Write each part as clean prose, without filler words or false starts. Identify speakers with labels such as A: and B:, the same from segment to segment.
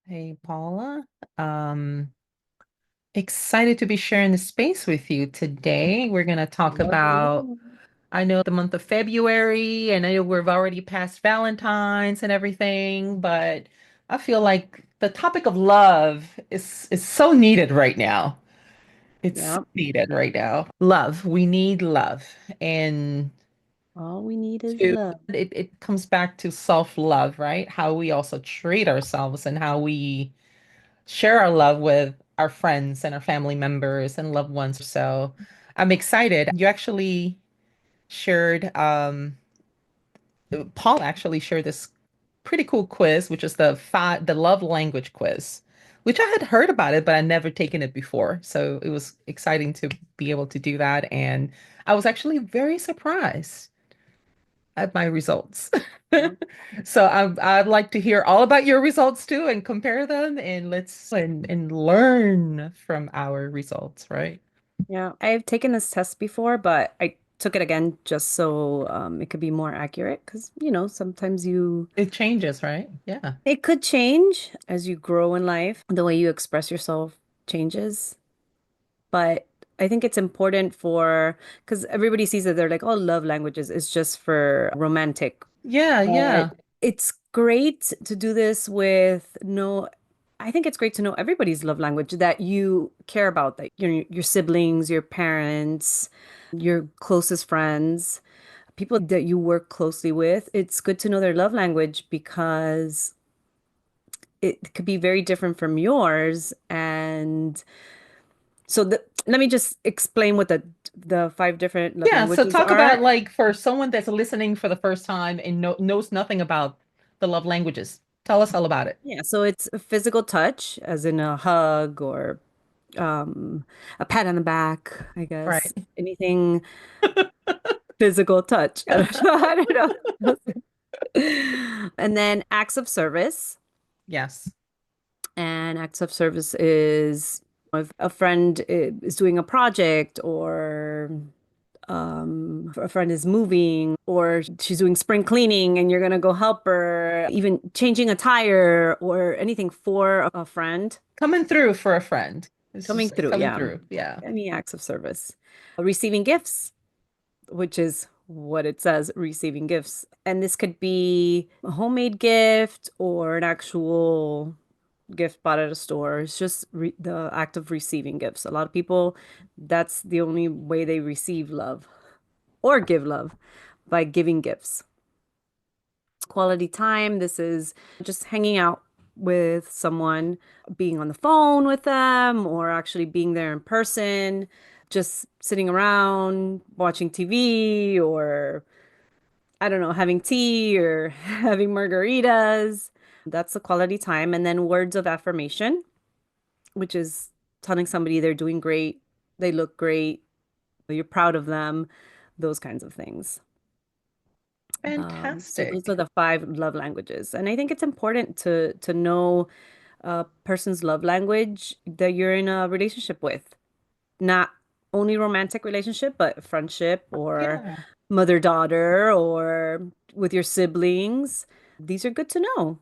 A: Hey, Paula. Um, Excited to be sharing the space with you today. We're going to talk about,
B: Hello.
A: I know the month of February, and I know we've already passed Valentine's and everything, but I feel like the topic of love is so needed right now. It's so
B: Yep.
A: needed right now. Love. We need love. And
B: All we need is
A: to
B: love.
A: it comes back to self-love, right? How we also treat ourselves and how we share our love with our friends and our family members and loved ones. So I'm excited. You actually shared, Paul actually shared this pretty cool quiz, which is the love language quiz, which I had heard about it, but I never taken it before. So it was exciting to be able to do that. And I was actually very surprised at my results.
B: Yep.
A: So I'd like to hear all about your results too and compare them and let's learn from our results, right?
B: Yeah. I've taken this test before, but I took it again just so it could be more accurate because, sometimes
A: It changes, right? Yeah.
B: it could change as you grow in life. The way you express yourself changes. But I think it's important because everybody sees that they're like, oh, love languages is just for romantic.
A: Yeah,
B: But
A: yeah.
B: it's great to do this with I think it's great to know everybody's love language that you care about, that your siblings, your parents, your closest friends, people that you work closely with. It's good to know their love language because it could be very different from yours. And so let me just explain what the five different love
A: Yeah, so
B: languages
A: talk
B: are.
A: about like for someone that's listening for the first time and knows nothing about the love languages. Tell us all about it.
B: Yeah, so it's a physical touch, as in a hug or um, a pat on the back, I guess.
A: Right.
B: Anything physical touch. I don't know. I don't know. And then acts of service.
A: Yes.
B: And acts of service is if a friend is doing a project or a friend is moving or she's doing spring cleaning and you're gonna go help her, even changing a tire or anything for a friend.
A: Coming through for a friend. It's
B: Coming
A: just
B: through,
A: coming
B: yeah.
A: through. Yeah.
B: Any acts of service. Receiving gifts, which is what it says, receiving gifts. And this could be a homemade gift or an actual gift bought at a store. It's just the act of receiving gifts. A lot of people, that's the only way they receive love or give love by giving gifts. Quality time, this is just hanging out with someone, being on the phone with them, or actually being there in person, just sitting around watching TV, or I don't know, having tea or having margaritas. That's the quality time. And then words of affirmation, which is telling somebody they're doing great, they look great, you're proud of them, those kinds of things. So those are
A: Fantastic.
B: the five love languages. And I think it's important to know a person's love language that you're in a relationship with. Not only romantic relationship, but friendship or
A: Yeah.
B: mother-daughter or with your siblings. These are good to know.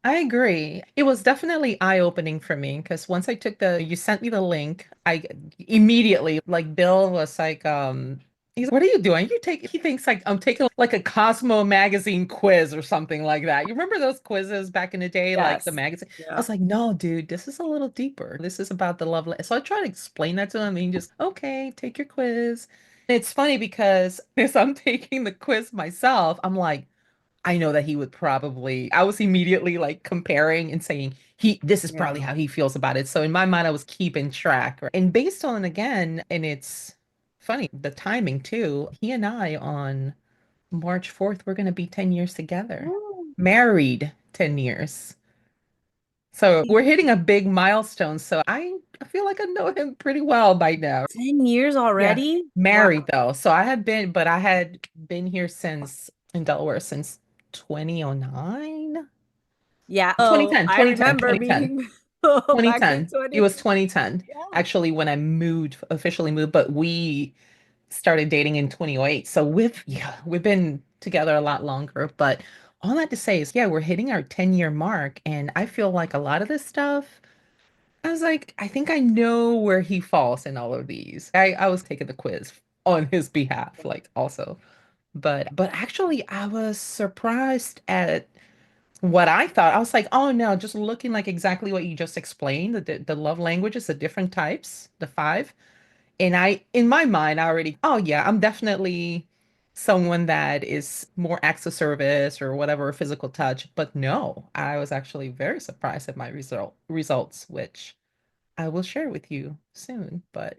A: I agree. It was definitely eye-opening for me because once I took you sent me the link, I immediately, like Bill was like, he's, what are you doing? He thinks like I'm taking like a Cosmo magazine quiz or something like that. You remember those quizzes back in the day, like the
B: Yes.
A: magazine? I
B: Yeah.
A: was like, no, dude, this is a little deeper. This is about the So I tried to explain that to him and he just, okay, take your quiz. It's funny because as I'm taking the quiz myself, I'm like, I know that he would probably, I was immediately like comparing and saying, this is probably
B: Yeah.
A: how he feels about it. So in my mind, I was keeping track. Right? And based on, again, and it's funny, the timing too, he and I on March 4th, we're going to be 10 years together,
B: Oh,
A: married 10 years. So we're hitting a big milestone. So I feel like I know him pretty well by now.
B: 10 years
A: Yeah.
B: already? Wow.
A: Married though. But I had been here since in Delaware since 2009.
B: Yeah. Oh,
A: 2010,
B: I
A: 2010,
B: remember
A: 2010,
B: being back in
A: 2010. It
B: 20.
A: was 2010
B: Yeah.
A: actually when I officially moved, but we started dating in 2008. So we've been together a lot longer, but all that to say is, yeah, we're hitting our 10-year mark, and I feel like a lot of this stuff, I was like, I think I know where he falls in all of these. I was taking the quiz on his behalf, like also. But actually I was surprised at what I thought. I was like, oh no, just looking like exactly what you just explained, the love languages, the different types, the five. And in my mind, I already, oh yeah, I'm definitely someone that is more acts of service or whatever, physical touch. But no, I was actually very surprised at my results, which I will share with you soon. But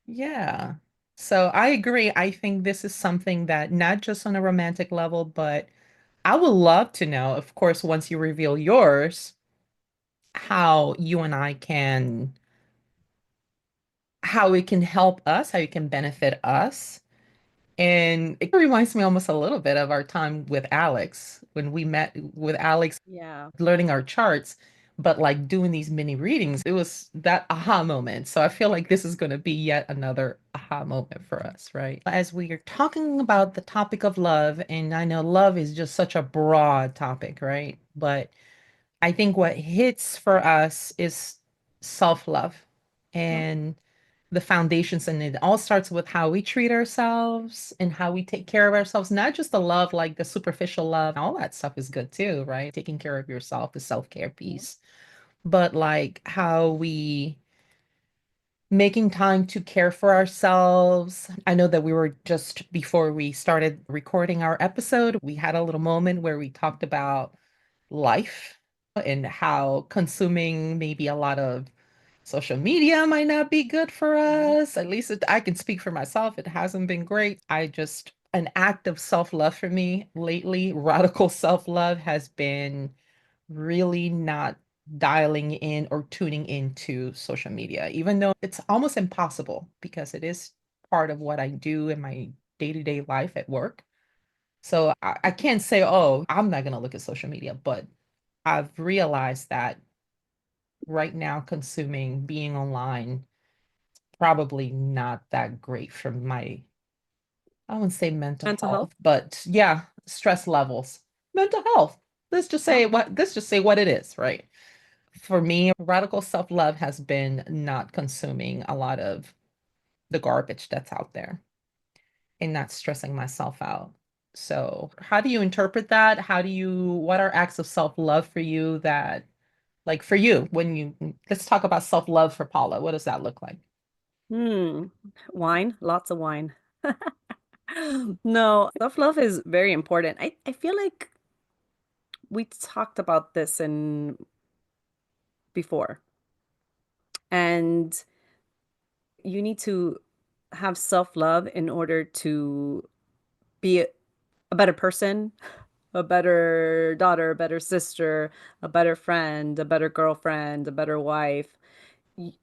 A: yeah. So I agree. I think this is something that not just on a romantic level, but I would love to know, of course, once you reveal yours, how you and I can, how it can help us, how it can benefit us. And it reminds me almost a little bit of our time with Alex when we met with Alex
B: Yeah.
A: learning our charts, but like doing these mini readings. It was that aha moment. So I feel like this is going to be yet another aha moment for us, right? As we are talking about the topic of love, and I know love is just such a broad topic, right? But I think what hits for us is self-love
B: Yep.
A: and the foundations, and it all starts with how we treat ourselves and how we take care of ourselves, not just the love, like the superficial love. All that stuff is good too, right? Taking care of yourself, the self-care
B: Yep.
A: piece, but like how we making time to care for ourselves. I know that we were just before we started recording our episode, we had a little moment where we talked about life and how consuming maybe a lot of social media might not be good for
B: Mhm.
A: us. At least I can speak for myself. It hasn't been great. An act of self-love for me lately, radical self-love has been really not dialing in or tuning into social media, even though it's almost impossible because it is part of what I do in my day-to-day life at work. So I can't say, oh, I'm not going to look at social media, but I've realized that right now, consuming, being online, probably not that great for my, I wouldn't say mental
B: Mental health.
A: health, but yeah, stress levels, mental health.
B: Yep.
A: Let's just say what it is, right? For me, radical self-love has been not consuming a lot of the garbage that's out there and not stressing myself out. So, how do you interpret that? What are acts of self-love for you that, like for you, let's talk about self-love for Paula. What does that look like?
B: Hmm. Wine, lots of wine. No, self-love is very important. I feel like we talked about this in before, and you need to have self-love in order to be a better person, a better daughter, a better sister, a better friend, a better girlfriend, a better wife,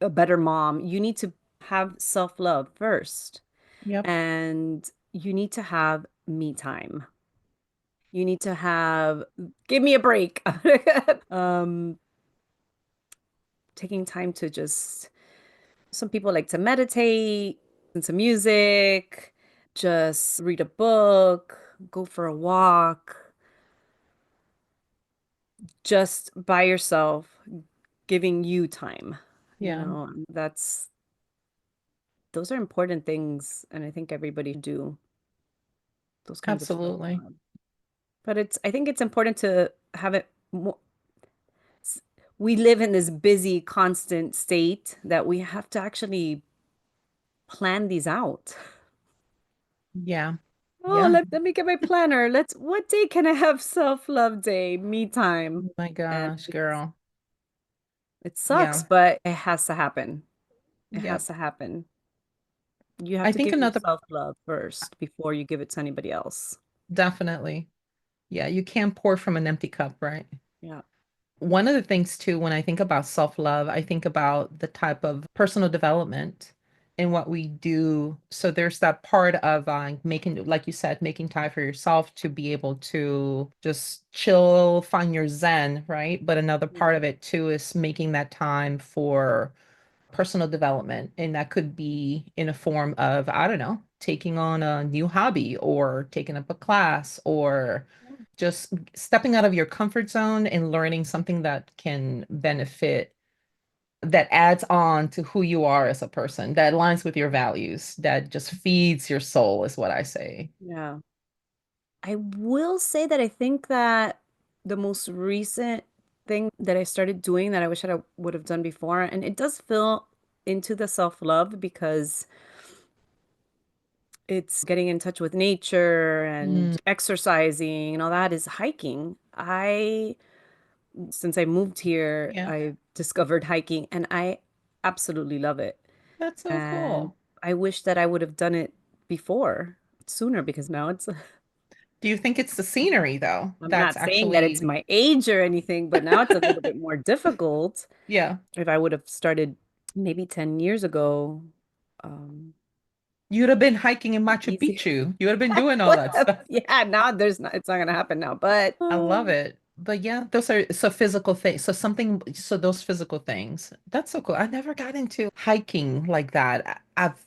B: a better mom. You need to have self-love first,
A: Yep.
B: and you need to have me time. You need to have, give me a break. um, Taking time to just, some people like to meditate, listen to music, just read a book, go for a walk, just by yourself, giving you time.
A: Yeah,
B: That's, those are important things. And I think everybody should do those kinds of stuff.
A: absolutely.
B: But I think it's important to have it more. We live in this busy, constant state that we have to actually plan these out.
A: Yeah.
B: Oh,
A: Yeah.
B: let me get my planner. What day can I have self-love day, me time?
A: Oh my
B: And
A: gosh, girl.
B: it sucks,
A: Yeah.
B: but it has to happen. It
A: Yep.
B: has to happen. You have
A: I
B: to
A: think
B: give
A: another,
B: yourself love first before you give it to anybody else.
A: definitely. Yeah, you can't pour from an empty cup, right?
B: Yeah.
A: One of the things too, when I think about self-love, I think about the type of personal development and what we do. So there's that part of making, like you said, making time for yourself to be able to just chill, find your zen, right? But another part of it too is making that time for personal development. And that could be in a form of, I don't know, taking on a new hobby or taking up a class or just stepping out of your comfort zone and learning something that can benefit, that adds on to who you are as a person, that aligns with your values, that just feeds your soul, is what I say.
B: Yeah. I will say that I think that the most recent thing that I started doing that I wish I would have done before, and it does fill into the self-love because it's getting in touch with nature
A: Mm,
B: and exercising and all that is hiking. Since I moved here,
A: yeah,
B: I discovered hiking and I absolutely love it.
A: that's so
B: And
A: cool.
B: I wish that I would have done it before, sooner, because now it's,
A: Do you think it's the scenery though?
B: I'm
A: That's
B: not saying that it's
A: actually,
B: my age or anything, but now it's a little bit more difficult.
A: yeah.
B: If I would have started maybe 10 years ago, um,
A: You'd have been hiking in Machu
B: easy.
A: Picchu. You would have been
B: I
A: doing all
B: would
A: that
B: have,
A: stuff.
B: yeah, now there's not, it's not gonna happen now, but
A: I love it. But yeah, those are so physical things. So something, so those physical things. That's so cool. I never got into hiking like that. I've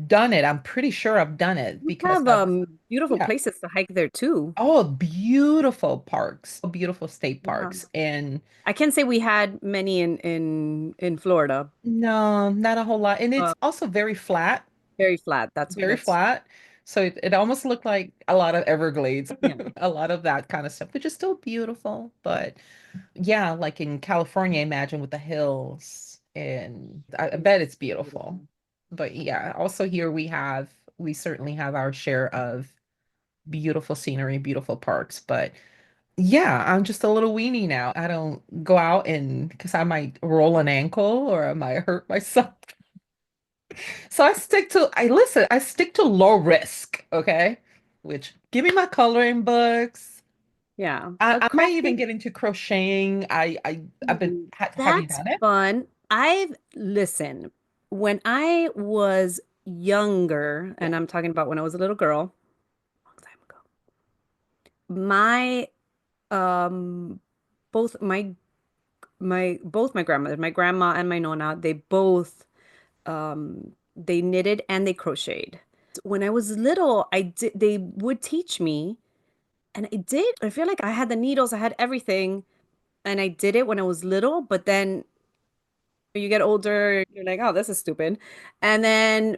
A: done it. I'm pretty sure I've done it
B: we
A: because
B: have
A: I've,
B: beautiful
A: yeah.
B: places to hike there too.
A: Oh, beautiful parks, beautiful state
B: Yeah.
A: parks. And
B: I can say we had many in Florida.
A: no, not a whole lot. And
B: Uh,
A: it's also very flat,
B: very flat.
A: very
B: That's
A: flat. So it almost looked like a lot of Everglades,
B: yeah.
A: a lot of that kind of stuff, which is still beautiful. But yeah, like in California, imagine with the hills, and I bet it's beautiful.
B: Beautiful.
A: But yeah, also here we certainly have our share of beautiful scenery, beautiful parks. But yeah, I'm just a little weenie now. I don't go out and because I might roll an ankle or I might hurt myself. So I stick to low risk, okay? Which give me my coloring books.
B: Yeah.
A: I might even
B: Crafting,
A: get into crocheting. I've been
B: ooh,
A: have you
B: that's
A: done it?
B: fun. Listen, when I was younger,
A: Yeah.
B: and I'm talking about when I was a little girl, long time ago, my um both my grandmother, my grandma and my nonna, they both they knitted and they crocheted. When I was little, they would teach me and I did. I feel like I had the needles, I had everything, and I did it when I was little, but then you get older, you're like, oh, this is stupid. And then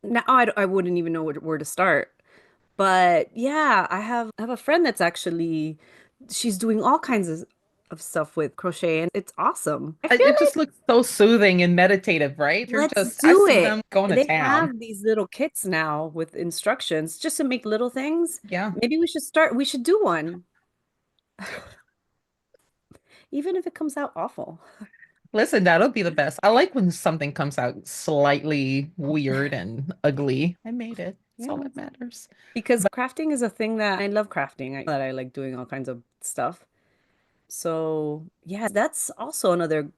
B: now I wouldn't even know where to start. But yeah, I have a friend that's actually she's doing all kinds of stuff with crochet and it's awesome. I feel
A: It
B: like
A: just looks so soothing and meditative, right? You're
B: let's
A: just I
B: do
A: see
B: it.
A: them going to
B: They
A: town.
B: have these little kits now with instructions just to make little things.
A: Yeah.
B: Maybe we should do one, even if it comes out awful.
A: Listen, that'll be the best. I like when something comes out slightly weird and ugly. I made it. That's all
B: Yeah.
A: that matters.
B: Because crafting is a thing that I love crafting. That I like doing all kinds of stuff. So, yeah, that's also another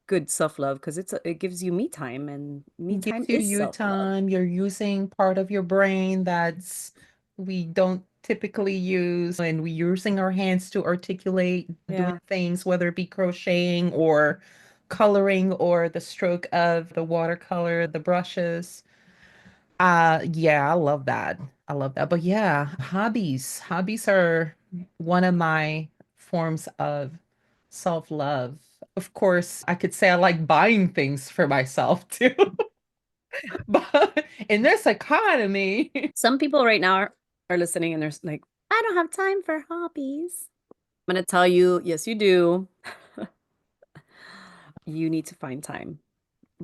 B: good self-love because it gives you me time and me
A: It
B: time
A: gives
B: is
A: you
B: self-love.
A: time. You're using part of your brain that's we don't typically use, and we're using our hands to articulate doing
B: Yeah.
A: things, whether it be crocheting or coloring or the stroke of the watercolor, the brushes. Yeah, I love that. I love that. But yeah, hobbies. Hobbies are one of my forms of self-love. Of course, I could say I like buying things for myself too. But in this economy,
B: Some people right now are listening and they're like, I don't have time for hobbies. I'm going to tell you, yes, you do. You need to find time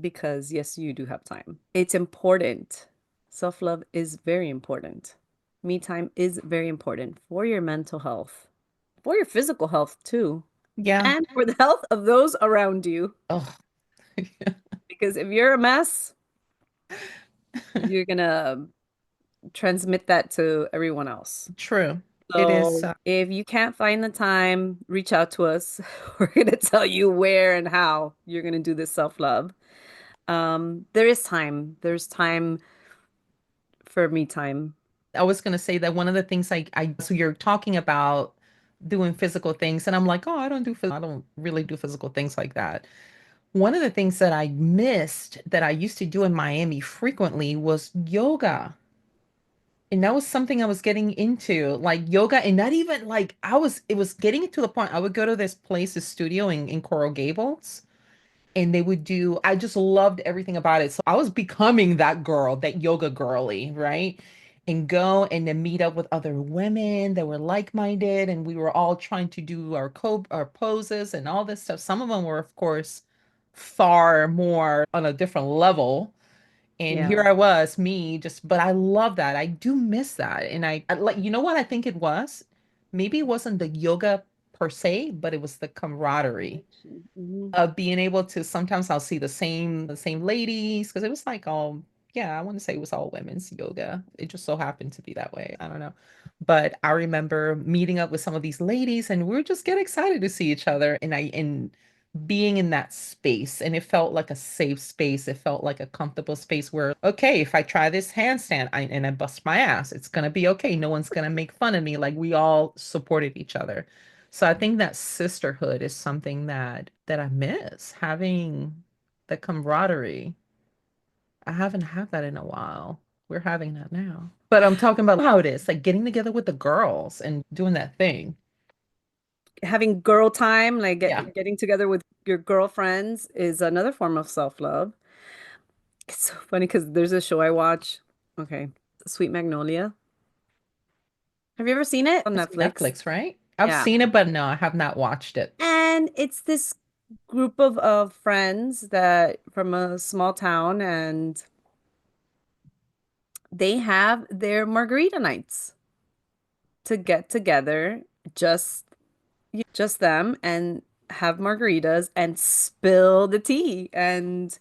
B: because, yes, you do have time. It's important. Self-love is very important. Me time is very important for your mental health, for your physical health too,
A: yeah.
B: and for the health of those around you.
A: Oh,
B: Because if you're a mess, you're gonna transmit that to everyone else.
A: true. It is.
B: So if you can't find the time, reach out to us. We're gonna tell you where and how you're gonna do this self-love. There is time. There's time for me time.
A: I was going to say that one of the things so you're talking about doing physical things, and I'm like, oh, I don't really do physical things like that. One of the things that I missed that I used to do in Miami frequently was yoga. And that was something I was getting into, like yoga, and not even like it was getting to the point I would go to this place, this studio in Coral Gables, and they would do, I just loved everything about it. So I was becoming that girl, that yoga girly, right? And go and then meet up with other women that were like-minded, and we were all trying to do our poses and all this stuff. Some of them were, of course, far more on a different level. And here
B: Yeah.
A: I was, me, just, but I love that. I do miss that. And I like, you know what I think it was? Maybe it wasn't the yoga per se, but it was the camaraderie
B: Mhm.
A: of being able to, sometimes I'll see the same ladies, because it was like all, yeah, I want to say it was all women's yoga. It just so happened to be that way. I don't know. But I remember meeting up with some of these ladies, and we were just get excited to see each other, and being in that space, and it felt like a safe space. It felt like a comfortable space where, okay, if I try this handstand and I bust my ass, it's gonna be okay. No one's gonna make fun of me. Like we all supported each other. So I think that sisterhood is something that I miss, having the camaraderie. I haven't had that in a while. We're having that now. But I'm talking about how it is, like getting together with the girls and doing that thing.
B: Having girl time, like
A: Yeah.
B: getting together with your girlfriends, is another form of self-love. It's so funny because there's a show I watch. Okay, Sweet Magnolia. Have you ever seen it on
A: It's on
B: Netflix?
A: Netflix, right? I've
B: Yeah.
A: seen it, but no, I have not watched it.
B: And it's this group of friends that from a small town, and they have their margarita nights to get together, just just them, and have margaritas and spill the tea. And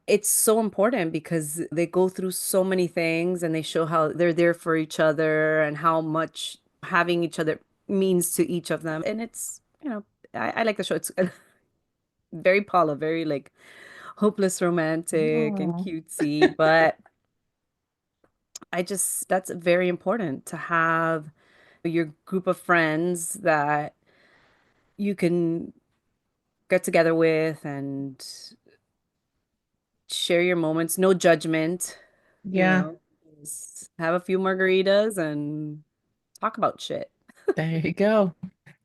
B: it's so important because they go through so many things and they show how they're there for each other and how much having each other means to each of them. And it's, I like the show. It's very Paula, very like hopeless romantic and
A: Oh,
B: cutesy, but that's very important to have your group of friends that you can get together with and share your moments, no judgment, you
A: yeah.
B: know, just have a few margaritas and talk about shit.
A: There you go.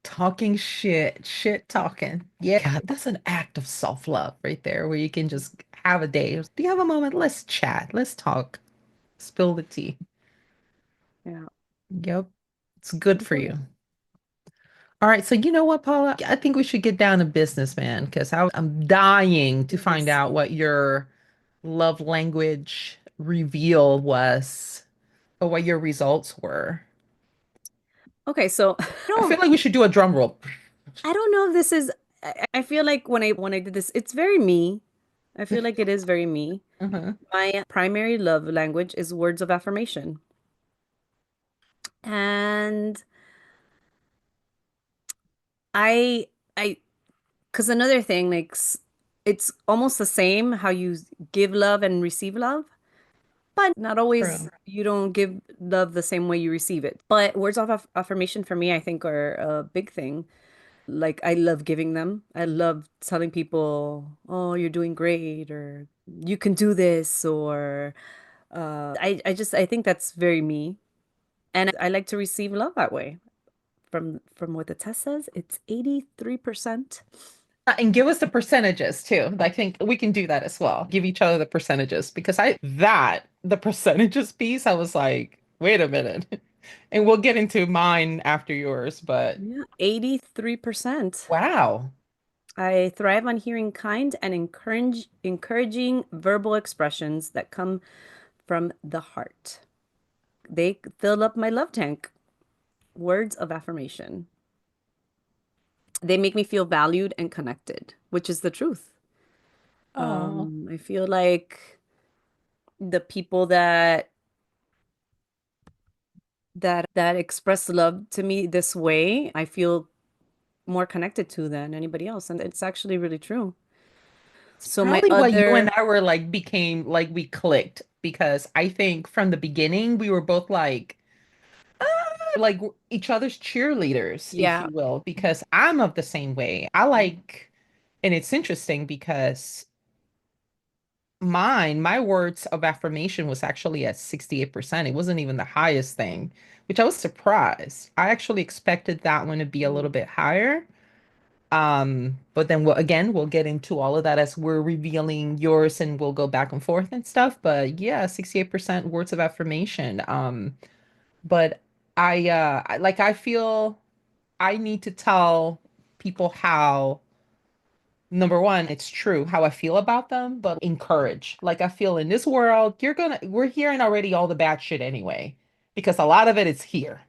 A: Talking shit, shit talking. Yeah, God, that's an act of self-love right there, where you can just have a day. Do you have a moment? Let's chat. Let's talk. Spill the tea.
B: Yeah.
A: Yep. It's good for you. All right. So you know what, Paula? I think we should get down to business, man, because I'm dying to find
B: Yes.
A: out what your love language reveal was or what your results were.
B: Okay, so
A: I feel like we should do a drum roll.
B: I don't know if this is I feel like when I did this, it's very me. I feel like it is very me.
A: Uh-huh.
B: My primary love language is words of affirmation. And I I because another thing, like it's almost the same how you give love and receive love, but not always
A: True.
B: you don't give love the same way you receive it. But words of affirmation for me, I think, are a big thing. Like I love giving them. I love telling people, "Oh, you're doing great," or "You can do this," or I think that's very me. And I like to receive love that way. From what the test says, it's 83%.
A: And give us the percentages too. I think we can do that as well. Give each other the percentages because the percentages piece, I was like, wait a minute. And we'll get into mine after yours, but
B: Yeah, 83%.
A: wow.
B: I thrive on hearing kind and encouraging verbal expressions that come from the heart. They fill up my love tank. Words of affirmation. They make me feel valued and connected, which is the truth.
A: Oh,
B: I feel like the people that express love to me this way, I feel more connected to than anybody else, and it's actually really true.
A: it's
B: So my
A: probably what you and
B: other,
A: I were like became like we clicked because I think from the beginning we were both like each other's cheerleaders, if
B: yeah,
A: you will, because I'm of the same way. I like, and it's interesting because my words of affirmation was actually at 68%. It wasn't even the highest thing, which I was surprised. I actually expected that one to be a little
B: Mm.
A: bit higher. But then we'll get into all of that as we're revealing yours and we'll go back and forth and stuff. But yeah, 68% words of affirmation. But I feel I need to tell people how, number one, it's true how I feel about them, but encourage. Like I feel in this world, we're hearing already all the bad shit anyway, because a lot of it is here,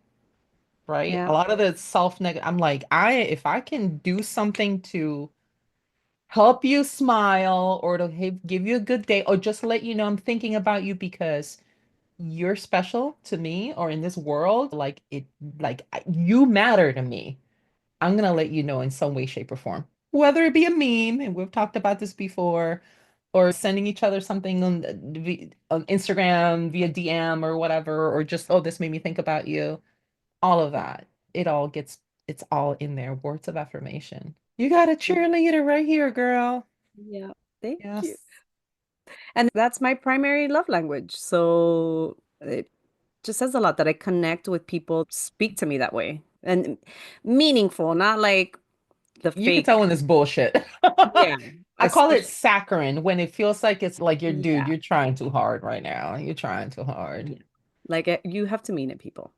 A: right? A
B: Yeah.
A: lot of the self-negative. I'm like, if I can do something to help you smile or to give you a good day or just let you know I'm thinking about you because you're special to me or in this world, you matter to me. I'm gonna let you know in some way, shape, or form. Whether it be a meme, and we've talked about this before, or sending each other something on Instagram via DM or whatever, or just, oh, this made me think about you. All of that. It's all in there. Words of affirmation. You got a cheerleader right here, girl.
B: Yeah. Thank you.
A: Yes.
B: And that's my primary love language. So it just says a lot that I connect with people, speak to me that way. And meaningful, not like the
A: You can tell
B: fake.
A: when it's bullshit.
B: Yeah.
A: I call it
B: Especially,
A: saccharine when it feels like it's like you're, dude,
B: yeah.
A: you're trying too hard right now. You're trying too hard.
B: Yeah. Like you have to mean it, people.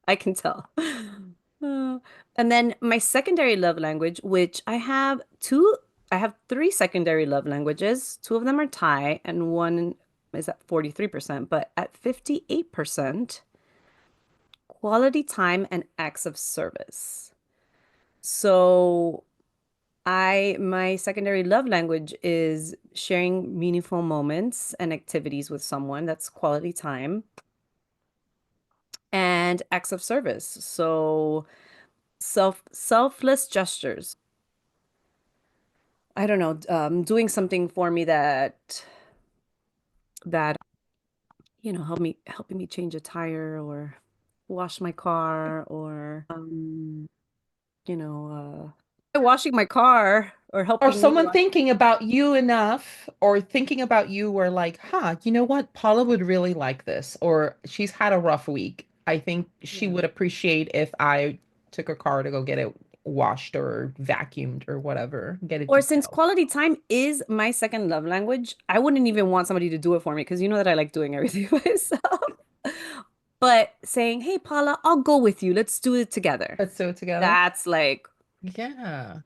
B: I can tell. Uh, and then my secondary love language, which I have three secondary love languages. Two of them are Thai, and one is at 43%, but at 58%, quality time and acts of service. So my secondary love language is sharing meaningful moments and activities with someone. That's quality time and acts of service. So selfless gestures. I don't know, doing something for me that helping me change a tire or wash my car or washing my car or
A: Or
B: helping me
A: someone
B: wash.
A: thinking about you enough, or thinking about you where like, huh, you know what? Paula would really like this, or she's had a rough week. I think she
B: Yeah.
A: would appreciate if I took her car to go get it washed or vacuumed or whatever, get it
B: Or since
A: detailed.
B: quality time is my second love language, I wouldn't even want somebody to do it for me because you know that I like doing everything myself. But saying, "Hey, Paula, I'll go with you. Let's do it together."
A: Let's do it together.
B: That's like,
A: Yeah.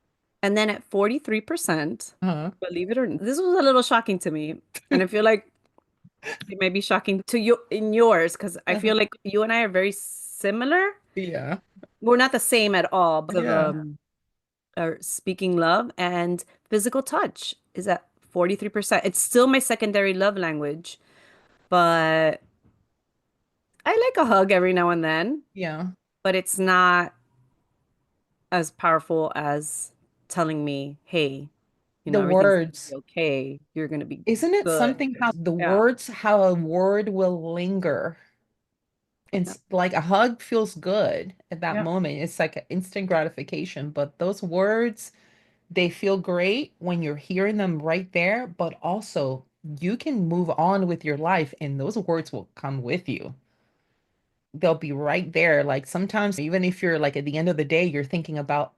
B: and then at 43%,
A: Uh-huh.
B: believe it or not, this was a little shocking to me. And I feel like it may be shocking to you in yours because I
A: Uh-huh.
B: feel like you and I are very similar.
A: Yeah.
B: We're not the same at all, but of
A: Yeah.
B: our speaking love and physical touch is at 43%. It's still my secondary love language, but I like a hug every now and then,
A: Yeah.
B: but it's not as powerful as telling me, hey,
A: The
B: everything's gonna be
A: words.
B: okay. You're gonna be
A: Isn't it
B: good.
A: something how the
B: Yeah.
A: words, how a word will linger?
B: Yeah.
A: It's like a hug feels good at that
B: Yeah.
A: moment. It's like an instant gratification, but those words, they feel great when you're hearing them right there, but also you can move on with your life and those words will come with you. They'll be right there. Like sometimes, even if you're like at the end of the day, you're thinking about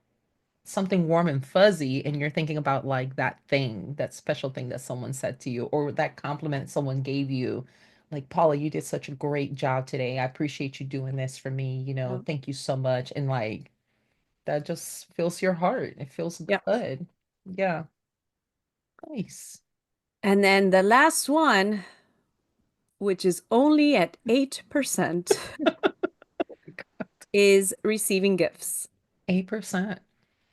A: something warm and fuzzy and you're thinking about like that thing, that special thing that someone said to you or that compliment someone gave you. Like, Paula, you did such a great job today. I appreciate you doing this for me.
B: Yeah.
A: Thank you so much. And like, that just fills your heart. It feels
B: Yeah.
A: good. Yeah. Nice.
B: And then the last one, which is only at 8%, is receiving gifts.
A: 8%.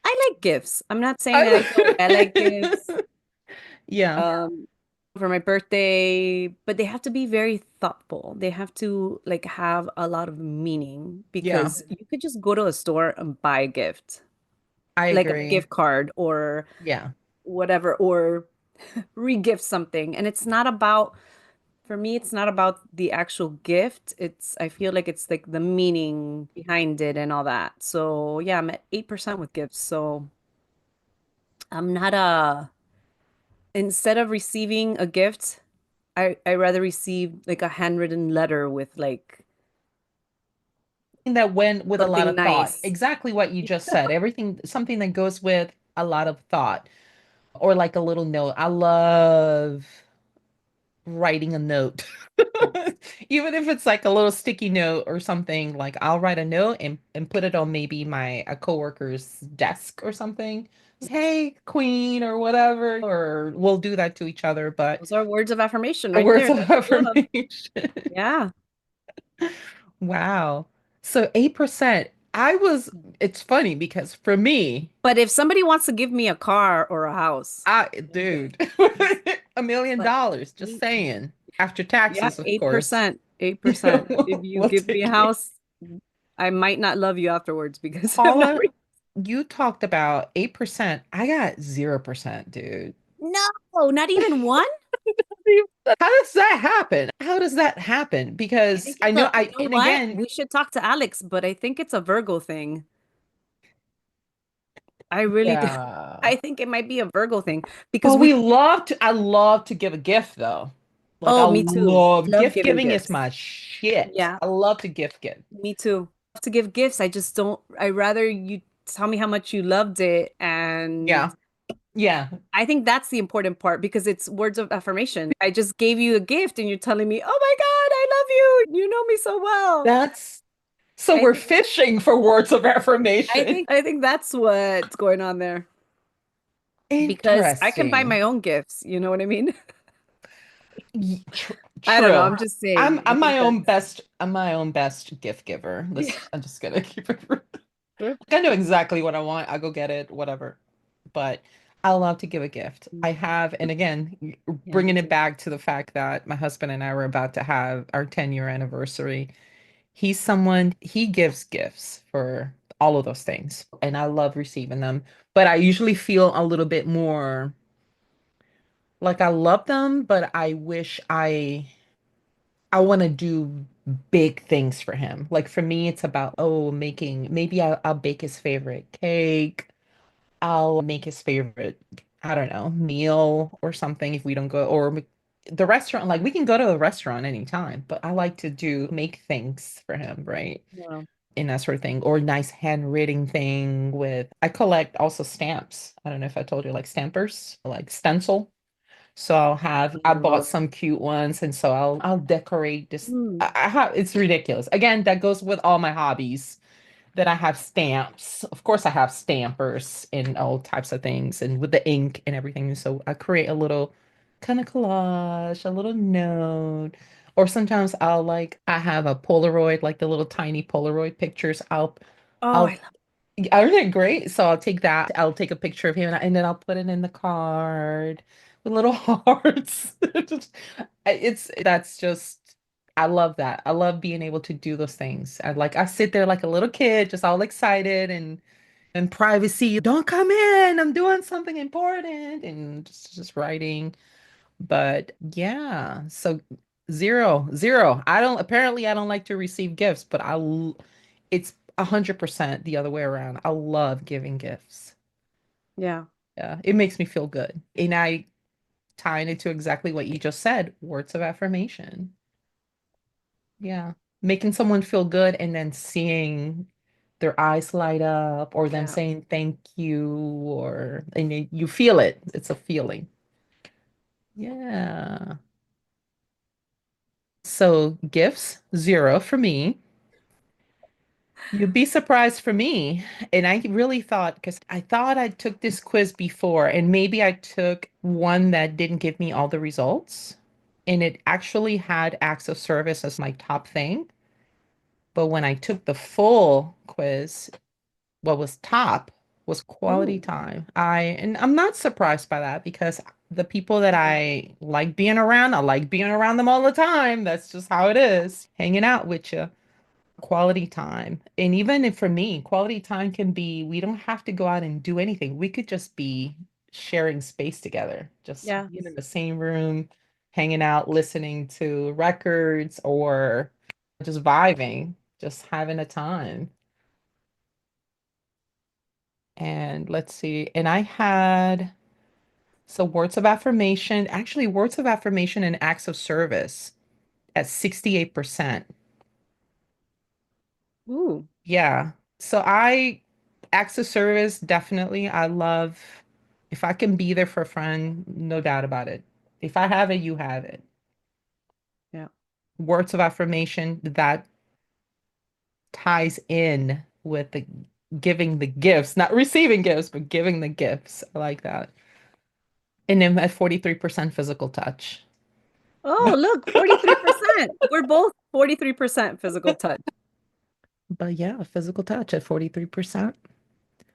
B: I like gifts. I'm not saying that I don't. I like
A: I-
B: gifts
A: Yeah.
B: um, for my birthday, but they have to be very thoughtful. They have to like have a lot of meaning
A: Yeah.
B: because you could just go to a store and buy a gift,
A: I
B: like a
A: agree.
B: gift card or
A: Yeah.
B: whatever, or re-gift something. And it's not about, for me, it's not about the actual gift. I feel like it's like the meaning behind it and all that. So yeah, I'm at 8% with gifts. So I'm not Instead of receiving a gift, I rather receive like a handwritten letter with like
A: That went with a lot
B: something
A: of thought.
B: nice.
A: Exactly what you just said. Everything, something that goes with a lot of thought, or like a little note. I love writing a note.
B: Yes.
A: Even if it's like a little sticky note or something, like I'll write a note and put it on maybe my a coworker's desk or something. Hey, queen or whatever, or we'll do that to each other, but
B: Those are words of affirmation right
A: words
B: there.
A: of
B: That's love.
A: affirmation.
B: Yeah.
A: Wow. So 8%, it's funny because for me,
B: But if somebody wants to give me a car or a house, I'm good.
A: dude, $1 million,
B: But
A: just
B: eight,
A: saying, after
B: yeah,
A: taxes, of course.
B: 8%, 8%. If you
A: We'll
B: give me a
A: take it.
B: house, I might not love you afterwards because of that.
A: Paula, you talked about 8%. I got 0%, dude.
B: No, not even one.
A: How does that happen? How does that happen?
B: I
A: Because
B: think
A: I
B: it's
A: know
B: you know
A: and
B: what?
A: again,
B: We should talk to Alex, but I think it's a Virgo thing. I really do.
A: yeah.
B: I think it might be a Virgo thing because
A: Well,
B: we,
A: I love to give a gift though. Like I
B: oh, me too.
A: love
B: Love
A: gift
B: giving
A: giving is
B: gifts.
A: my shit.
B: Yeah,
A: I love to gift.
B: me too. To give gifts, I just don't, I rather you tell me how much you loved it. And
A: Yeah. Yeah.
B: I think that's the important part because it's words of affirmation. I just gave you a gift and you're telling me, oh my God, I love you. You know me so well.
A: That's so
B: I
A: we're
B: think
A: fishing for words of affirmation.
B: I think that's what's going on there because I can buy
A: Interesting.
B: my own gifts. You know what I mean? I don't know.
A: True.
B: I'm just saying. I think that's
A: I'm my own best gift giver.
B: yeah.
A: I'm just gonna keep it real. I know exactly what I want. I go get it, whatever. But I love to give a gift. I have, and again,
B: Yeah, me
A: bringing it
B: too.
A: back to the fact that my husband and I were about to have our 10-year anniversary. He gives gifts for all of those things, and I love receiving them. But I usually feel a little bit more like I love them, but I want to do big things for him. Like for me, it's about, oh, maybe I'll bake his favorite cake. I'll make his favorite, I don't know, meal or something if we don't go, the restaurant, like we can go to a restaurant anytime, but I like to make things for him, right?
B: Wow.
A: And that sort of thing, or nice handwritten thing I collect also stamps. I don't know if I told you, like stampers, like stencil. So I bought some cute ones, and so I'll decorate this.
B: Hmm.
A: I have, it's ridiculous. Again, that goes with all my hobbies that I have stamps. Of course, I have stampers and all types of things, and with the ink and everything. So I create a little kind of collage, a little note. Or sometimes I have a Polaroid, like the little tiny Polaroid pictures.
B: Oh, I
A: I'll
B: love
A: Aren't they great? So I'll take that. I'll take a picture of him and then I'll put it in the card with little hearts. That's just, I love that. I love being able to do those things. I sit there like a little kid, just all excited and privacy. Don't come in. I'm doing something important and just writing. But yeah, so zero, zero. I don't like to receive gifts, but it's 100% the other way around. I love giving gifts.
B: yeah.
A: Yeah, it makes me feel good. And I tying it to exactly what you just said, words of affirmation. Yeah. Making someone feel good and then seeing their eyes light up or them
B: Yeah.
A: saying thank you and you feel it. It's a feeling. Yeah. So gifts, zero for me. You'd be surprised for me. And I really thought, because I thought I took this quiz before, and maybe I took one that didn't give me all the results. And it actually had acts of service as my top thing. But when I took the full quiz, what was top was quality
B: Oh,
A: time. And I'm not surprised by that because the people that
B: yeah.
A: I like being around them all the time. That's just how it is, hanging out with you. Quality time. And even if for me, quality time can be, we don't have to go out and do anything. We could just be sharing space together, just
B: Yeah.
A: being in the same room, hanging out, listening to records, or just vibing, just having a time. And let's see. And I had So words of affirmation, actually words of affirmation and acts of service at 68%.
B: Ooh,
A: Yeah. So acts of service, definitely. I love if I can be there for a friend, no doubt about it. If I have it, you have it.
B: yeah,
A: Words of affirmation, that ties in with the giving the gifts, not receiving gifts, but giving the gifts. I like that. And then at 43% physical touch.
B: oh, look, 43%. We're both 43% physical touch.
A: But yeah, physical touch at 43%.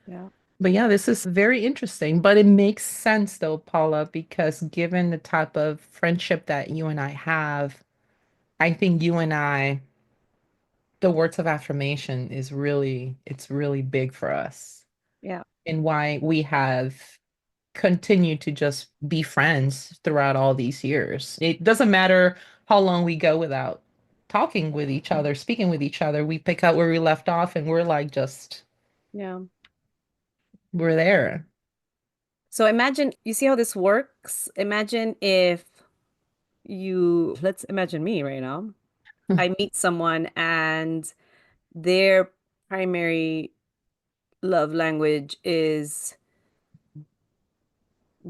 B: Yeah,
A: But yeah, this is very interesting. But it makes sense though, Paula, because given the type of friendship that you and I have, I think you and I, the words of affirmation is it's really big for us
B: yeah,
A: and why we have continued to just be friends throughout all these years. It doesn't matter how long we go without talking with each other, speaking with each other. We pick up where we left off and we're like just
B: yeah.
A: we're there.
B: So imagine, you see how this works? Imagine if let's imagine me right now. I meet someone and their primary love language is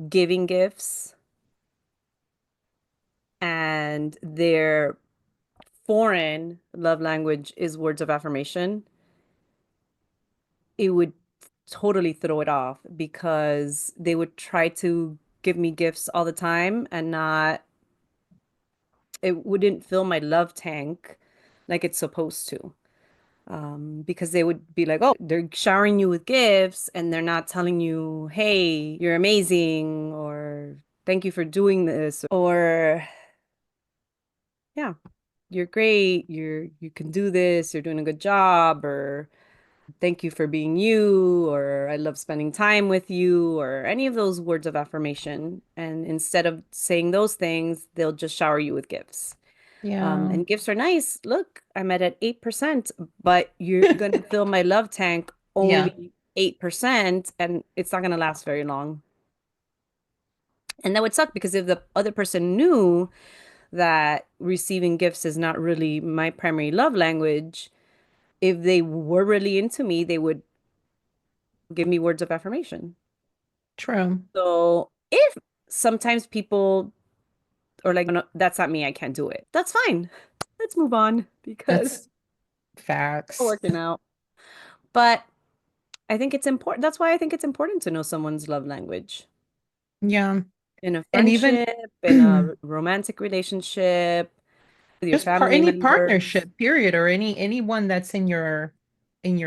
B: giving gifts, and their foreign love language is words of affirmation. It would totally throw it off because they would try to give me gifts all the time and not, it wouldn't fill my love tank like it's supposed to. Because they would be like, oh, they're showering you with gifts and they're not telling you, hey, you're amazing, or thank you for doing this, or yeah, you're great, you can do this, you're doing a good job, or thank you for being you, or I love spending time with you, or any of those words of affirmation. And instead of saying those things, they'll just shower you with gifts.
A: Yeah.
B: And gifts are nice. Look, I'm at 8%, but you're gonna fill my love tank
A: Yeah.
B: only 8%, and it's not gonna last very long. And that would suck because if the other person knew that receiving gifts is not really my primary love language, if they were really into me, they would give me words of affirmation.
A: True.
B: So if sometimes people are like, no, that's not me, I can't do it. That's fine. Let's move on because it's
A: That's
B: not
A: facts.
B: working out. But I think it's important. That's why I think it's important to know someone's love language
A: Yeah.
B: in a
A: And even
B: friendship, in a romantic relationship, with your
A: just
B: family
A: any
B: members.
A: partnership, period, or anyone that's in your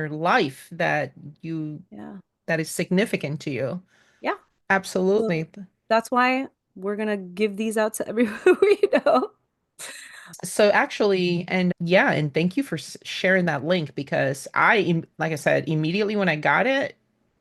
A: life that you
B: Yeah.
A: that is significant to you.
B: Yeah. So
A: Absolutely.
B: that's why we're gonna give these out to everyone we know.
A: So actually, and yeah, and thank you for sharing that link because like I said, immediately when I got it,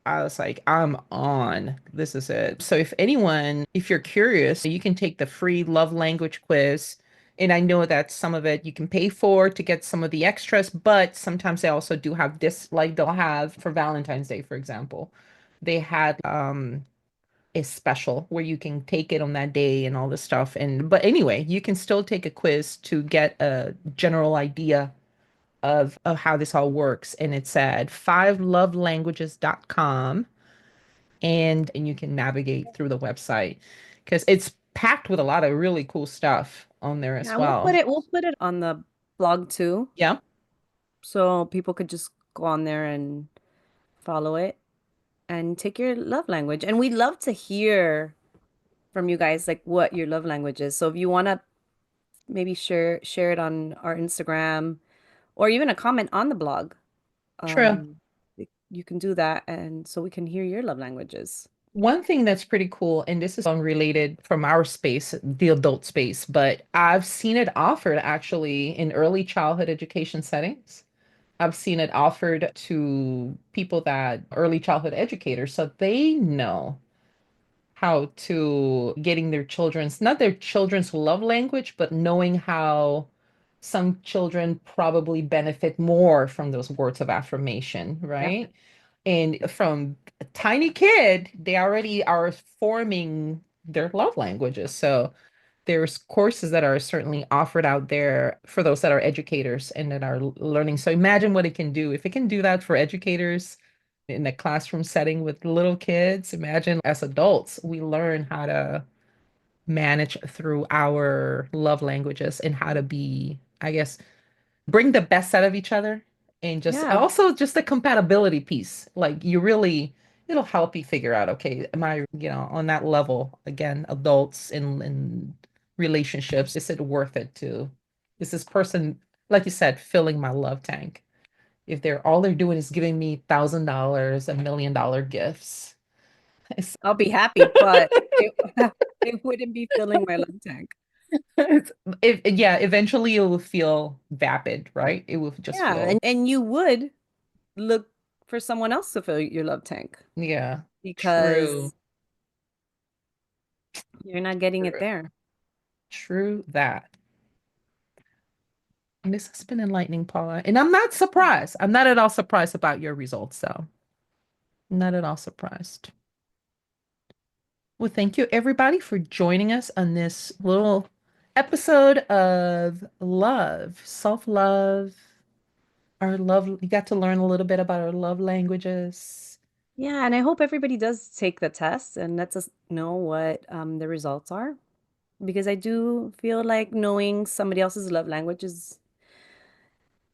A: I was like, I'm on. This is it. So if anyone, if you're curious, you can take the free love language quiz. And I know that some of it you can pay for to get some of the extras, but sometimes they also do have this, like they'll have for Valentine's Day, for example. They had is special where you can take it on that day and all this stuff. And but anyway, you can still take a quiz to get a general idea of how this all works. And it's at fivelovelanguages.com and you can navigate through the website because it's packed with a lot of really cool stuff on there as
B: Yeah, we'll put
A: well.
B: it on the blog too,
A: Yeah,
B: so people could just go on there and follow it and take your love language. And we'd love to hear from you guys like what your love language is. So if you want to maybe share it on our Instagram or even a comment on the blog,
A: true.
B: um, you can do that, and so we can hear your love languages.
A: One thing that's pretty cool, and this is unrelated from our space, the adult space, but I've seen it offered actually in early childhood education settings. I've seen it offered to people that early childhood educators, so they know how to getting their children's, not their children's love language, but knowing how some children probably benefit more from those words of affirmation,
B: Yeah.
A: right? And from a tiny kid, they already are forming. their love languages. So there's courses that are certainly offered out there for those that are educators and that are learning. So imagine what it can do. If it can do that for educators in a classroom setting with little kids, imagine as adults, we learn how to manage through our love languages and how to be, I guess, bring the best out of each other and just
B: Yeah,
A: also just the compatibility piece. Like you really, it'll help you figure out, okay, am I, on that level again, adults in relationships, is it worth it to, is this person, like you said, filling my love tank? If they're all they're doing is giving me $1,000, $1 million gifts. It's,
B: I'll be happy, but it it wouldn't be filling my love tank.
A: yeah, eventually it will feel vapid, right? It will just
B: Yeah,
A: feel,
B: and you would look for someone else to fill your love tank
A: yeah, true,
B: because you're not getting it
A: true,
B: there.
A: true that. And this has been enlightening, Paula. And I'm not surprised. I'm not at all surprised about your results, though. Not at all surprised. Well, thank you, everybody, for joining us on this little episode of love, self-love, our love. We got to learn a little bit about our love languages.
B: Yeah, and I hope everybody does take the test and lets us know what the results are because I do feel like knowing somebody else's love language is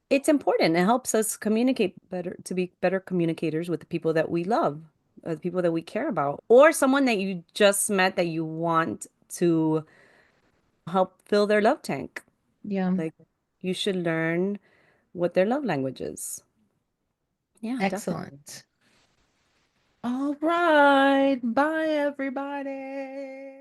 B: it's important. It helps us communicate better to be better communicators with the people that we love, the people that we care about, or someone that you just met that you want to help fill their love tank.
A: Yeah,
B: Like you should learn what their love language is. Yeah, definitely.
A: excellent. All right. Bye, everybody.